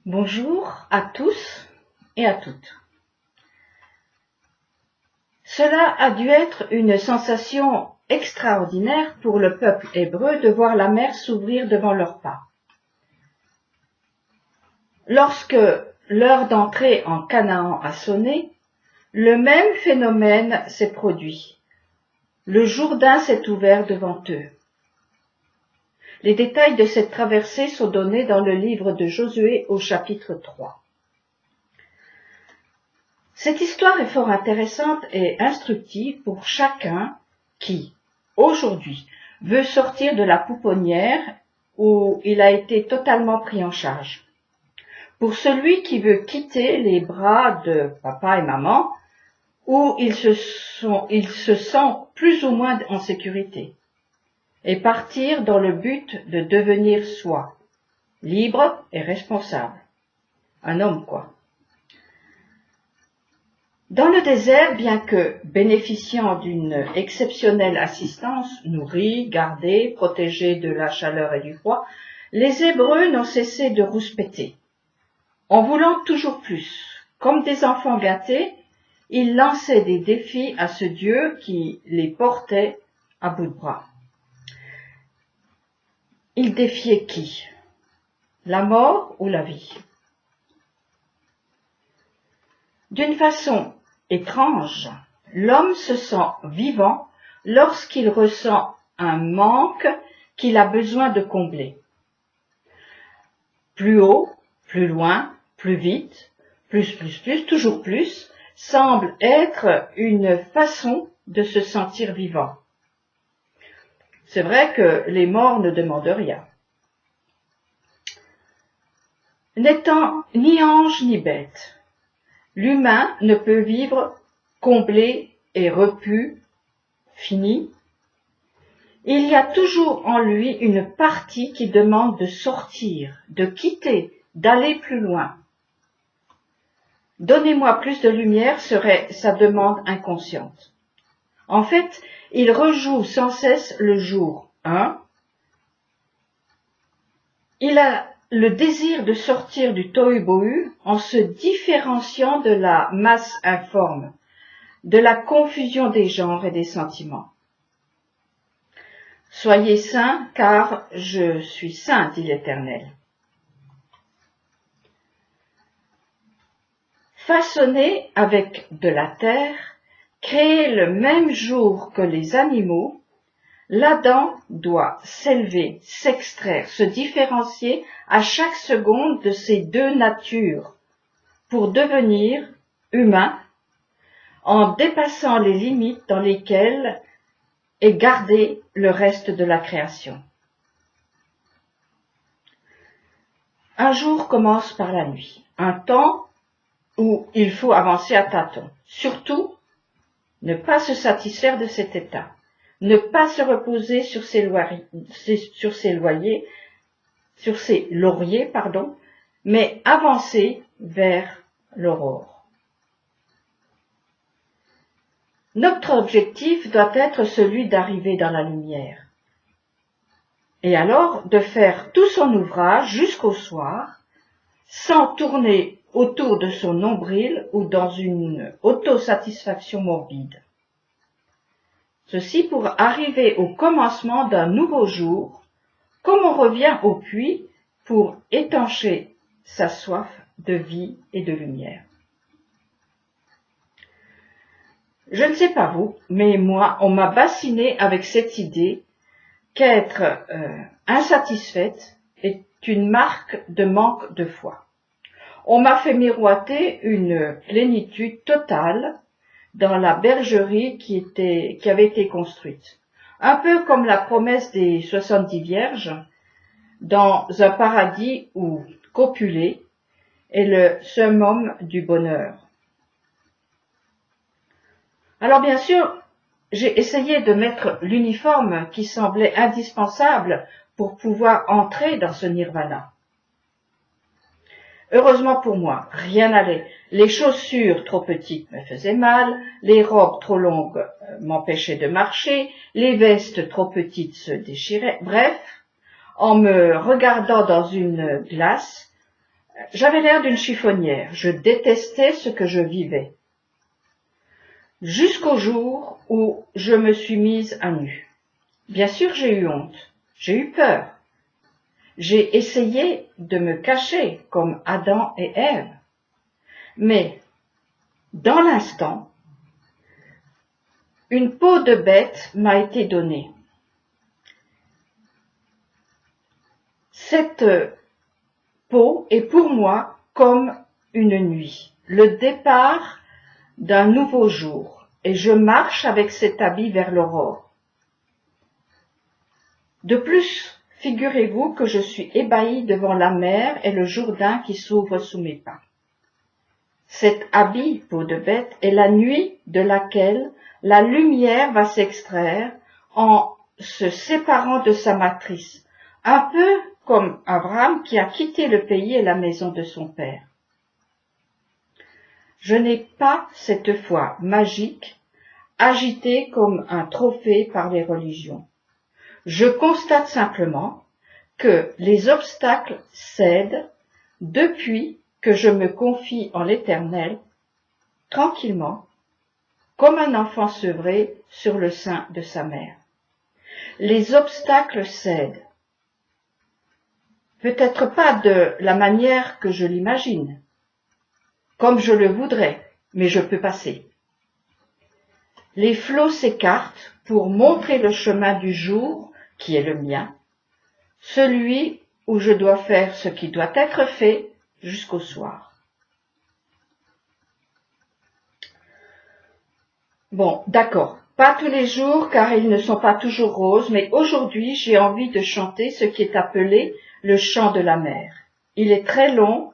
Bonjour à tous et à toutes. Cela a dû être une sensation extraordinaire pour le peuple hébreu de voir la mer s'ouvrir devant leurs pas. Lorsque l'heure d'entrée en Canaan a sonné, le même phénomène s'est produit. Le Jourdain s'est ouvert devant eux. Les détails de cette traversée sont donnés dans le livre de Josué au chapitre 3. Cette histoire est fort intéressante et instructive pour chacun qui, aujourd'hui, veut sortir de la pouponnière où il a été totalement pris en charge. Pour celui qui veut quitter les bras de papa et maman, où il se sent plus ou moins en sécurité, et partir dans le but de devenir soi, libre et responsable. Un homme, quoi. Dans le désert, bien que bénéficiant d'une exceptionnelle assistance, nourris, gardés, protégés de la chaleur et du froid, les Hébreux n'ont cessé de rouspéter. En voulant toujours plus, comme des enfants gâtés, ils lançaient des défis à ce Dieu qui les portait à bout de bras. Ils défiaient qui? La mort ou la vie? D'une façon étrange, l'homme se sent vivant lorsqu'il ressent un manque qu'il a besoin de combler. Plus haut, plus loin, plus vite, plus, toujours plus, semble être une façon de se sentir vivant. C'est vrai que les morts ne demandent rien. N'étant ni ange ni bête, l'humain ne peut vivre comblé et repu, fini. Il y a toujours en lui une partie qui demande de sortir, de quitter, d'aller plus loin. Donnez-moi plus de lumière serait sa demande inconsciente. En fait, il rejoue sans cesse le jour 1. Il a le désir de sortir du tohu-bohu en se différenciant de la masse informe, de la confusion des genres et des sentiments. Soyez saints, car je suis saint, dit l'Éternel. Façonné avec de la terre, créé le même jour que les animaux, l'Adam doit s'élever, s'extraire, se différencier à chaque seconde de ces deux natures pour devenir humain en dépassant les limites dans lesquelles est gardé le reste de la création. Un jour commence par la nuit, un temps où il faut avancer à tâtons. Surtout, ne pas se satisfaire de cet état, ne pas se reposer sur ses lauriers, mais avancer vers l'aurore. Notre objectif doit être celui d'arriver dans la lumière, et alors de faire tout son ouvrage jusqu'au soir, sans tourner autour de son nombril ou dans une autosatisfaction morbide. Ceci pour arriver au commencement d'un nouveau jour, comme on revient au puits pour étancher sa soif de vie et de lumière. Je ne sais pas vous, mais moi, on m'a bassiné avec cette idée qu'être insatisfaite est une marque de manque de foi. On m'a fait miroiter une plénitude totale dans la bergerie qui avait été construite. Un peu comme la promesse des 70 vierges dans un paradis où copuler est le summum du bonheur. Alors bien sûr, j'ai essayé de mettre l'uniforme qui semblait indispensable pour pouvoir entrer dans ce nirvana. Heureusement pour moi, rien n'allait. Les chaussures trop petites me faisaient mal, les robes trop longues m'empêchaient de marcher, les vestes trop petites se déchiraient. Bref, en me regardant dans une glace, J'avais l'air d'une chiffonnière, je détestais ce que je vivais. Jusqu'au jour où je me suis mise à nu. Bien sûr, j'ai eu honte, j'ai eu peur. J'ai essayé de me cacher comme Adam et Ève. Mais, dans l'instant, une peau de bête m'a été donnée. Cette peau est pour moi comme une nuit, le départ d'un nouveau jour, et je marche avec cet habit vers l'aurore. De plus, figurez-vous que je suis ébahie devant la mer et le Jourdain qui s'ouvre sous mes pas. Cet habit, peau de bête, est la nuit de laquelle la lumière va s'extraire en se séparant de sa matrice, un peu comme Abraham qui a quitté le pays et la maison de son père. Je n'ai pas cette foi magique, agitée comme un trophée par les religions. Je constate simplement que les obstacles cèdent depuis que je me confie en l'Éternel, tranquillement, comme un enfant sevré sur le sein de sa mère. Les obstacles cèdent. Peut-être pas de la manière que je l'imagine, comme je le voudrais, mais je peux passer. Les flots s'écartent pour montrer le chemin du jour qui est le mien, celui où je dois faire ce qui doit être fait jusqu'au soir. Bon, d'accord, pas tous les jours car ils ne sont pas toujours roses, mais aujourd'hui j'ai envie de chanter ce qui est appelé le chant de la mer. Il est très long,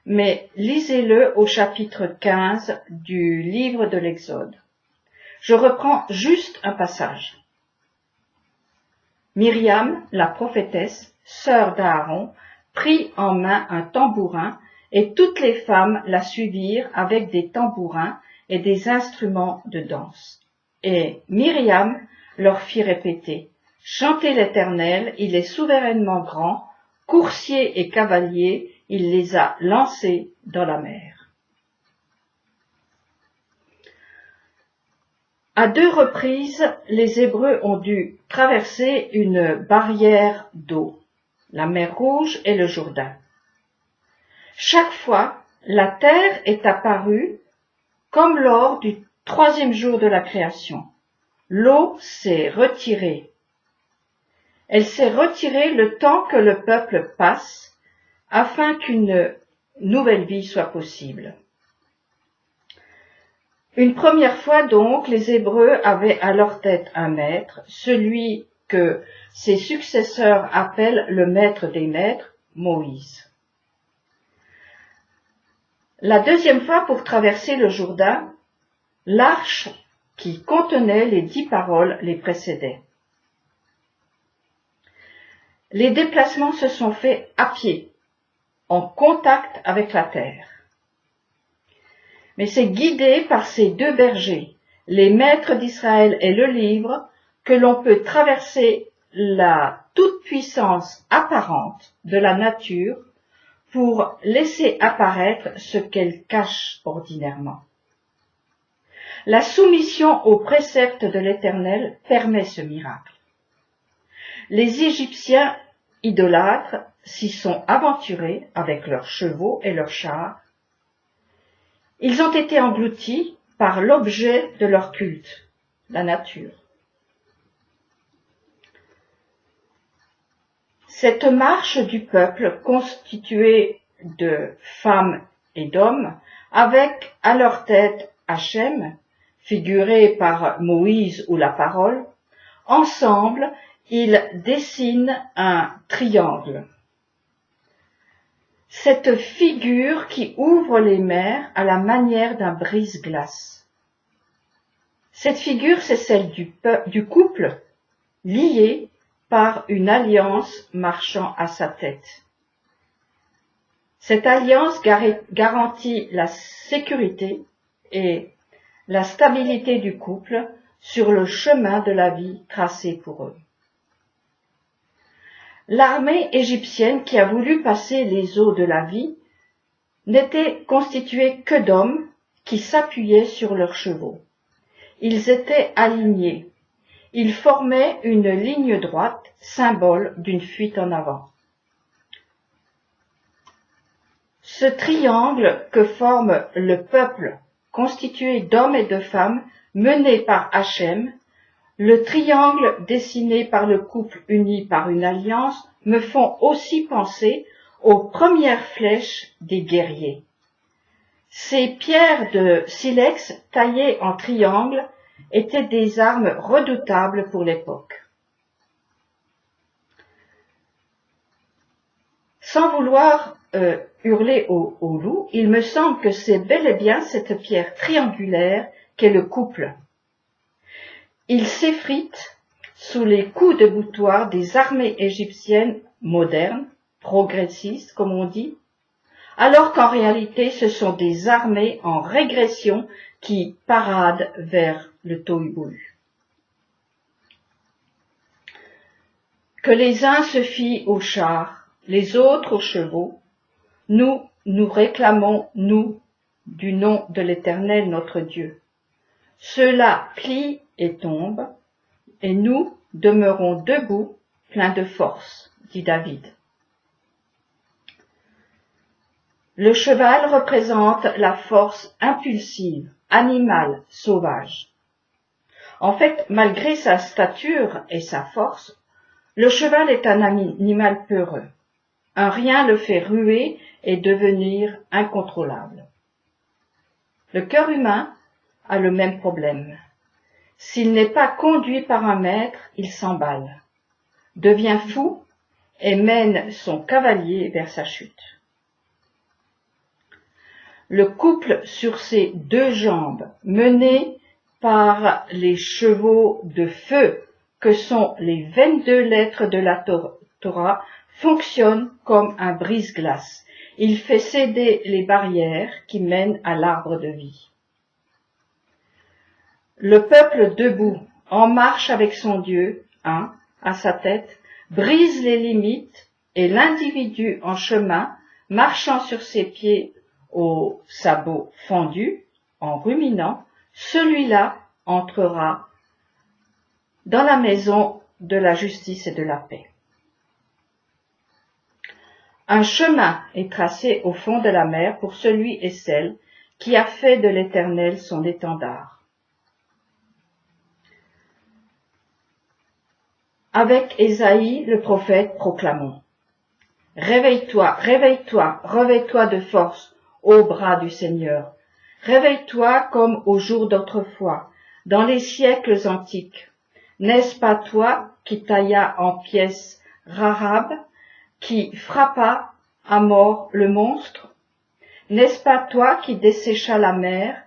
mais lisez-le au chapitre 15 du livre de l'Exode. Je reprends juste un passage. Myriam, la prophétesse, sœur d'Aaron, prit en main un tambourin, et toutes les femmes la suivirent avec des tambourins et des instruments de danse. Et Myriam leur fit répéter, « Chantez l'Éternel, il est souverainement grand, coursier et cavalier, il les a lancés dans la mer. » À 2 reprises, les Hébreux ont dû traverser une barrière d'eau, la mer Rouge et le Jourdain. Chaque fois, la terre est apparue comme lors du 3e jour de la création. L'eau s'est retirée. Elle s'est retirée le temps que le peuple passe, afin qu'une nouvelle vie soit possible. Une première fois donc, les Hébreux avaient à leur tête un maître, celui que ses successeurs appellent le maître des maîtres, Moïse. La deuxième fois, pour traverser le Jourdain, l'arche qui contenait les 10 paroles les précédait. Les déplacements se sont faits à pied, en contact avec la terre. Mais c'est guidé par ces 2 bergers, les maîtres d'Israël et le livre, que l'on peut traverser la toute-puissance apparente de la nature pour laisser apparaître ce qu'elle cache ordinairement. La soumission aux préceptes de l'Éternel permet ce miracle. Les Égyptiens idolâtres s'y sont aventurés avec leurs chevaux et leurs chars. Ils ont été engloutis par l'objet de leur culte, la nature. Cette marche du peuple, constituée de femmes et d'hommes, avec à leur tête Hachem, figuré par Moïse ou la parole, ensemble, ils dessinent un triangle. Cette figure qui ouvre les mers à la manière d'un brise-glace. Cette figure, c'est celle du couple lié par une alliance marchant à sa tête. Cette alliance garantit la sécurité et la stabilité du couple sur le chemin de la vie tracé pour eux. L'armée égyptienne qui a voulu passer les eaux de la vie n'étaient constitués que d'hommes qui s'appuyaient sur leurs chevaux. Ils étaient alignés. Ils formaient une ligne droite, symbole d'une fuite en avant. Ce triangle que forme le peuple, constitué d'hommes et de femmes, mené par Hachem, le triangle dessiné par le couple uni par une alliance, me font aussi penser aux premières flèches des guerriers. Ces pierres de silex taillées en triangle étaient des armes redoutables pour l'époque. Sans vouloir hurler au loup, il me semble que c'est bel et bien cette pierre triangulaire qu'est le couple. Il s'effrite sous les coups de boutoir des armées égyptiennes modernes, progressistes comme on dit, alors qu'en réalité ce sont des armées en régression qui paradent vers le tohu-bohu. Que les uns se fient aux chars, les autres aux chevaux, nous réclamons, nous, du nom de l'Éternel notre Dieu. Ceux-là plient et tombent, et nous demeurons debout, pleins de force, dit David. Le cheval représente la force impulsive, animale, sauvage. En fait, malgré sa stature et sa force, le cheval est un animal peureux. Un rien le fait ruer et devenir incontrôlable. Le cœur humain a le même problème. S'il n'est pas conduit par un maître, il s'emballe, devient fou et mène son cavalier vers sa chute. Le couple sur ses deux jambes, mené par les chevaux de feu que sont les 22 lettres de la Torah, fonctionne comme un brise-glace. Il fait céder les barrières qui mènent à l'arbre de vie. Le peuple debout, en marche avec son Dieu, à sa tête, brise les limites et l'individu en chemin, marchant sur ses pieds aux sabots fendus, en ruminant, celui-là entrera dans la maison de la justice et de la paix. Un chemin est tracé au fond de la mer pour celui et celle qui a fait de l'Éternel son étendard. Avec Ésaïe, le prophète, proclamons. Réveille-toi, réveille-toi, revêt-toi de force, ô bras du Seigneur. Réveille-toi comme au jour d'autrefois, dans les siècles antiques. N'est-ce pas toi qui tailla en pièces Rahab, qui frappa à mort le monstre? N'est-ce pas toi qui dessécha la mer,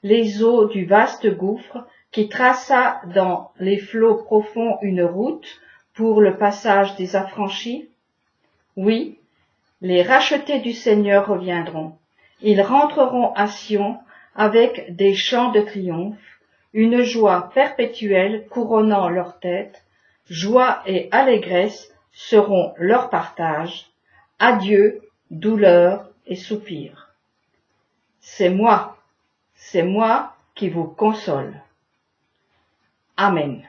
les eaux du vaste gouffre, qui traça dans les flots profonds une route pour le passage des affranchis? Oui, les rachetés du Seigneur reviendront. Ils rentreront à Sion avec des chants de triomphe, une joie perpétuelle couronnant leur tête, joie et allégresse seront leur partage, adieu, douleur et soupir. C'est moi qui vous console. Amen.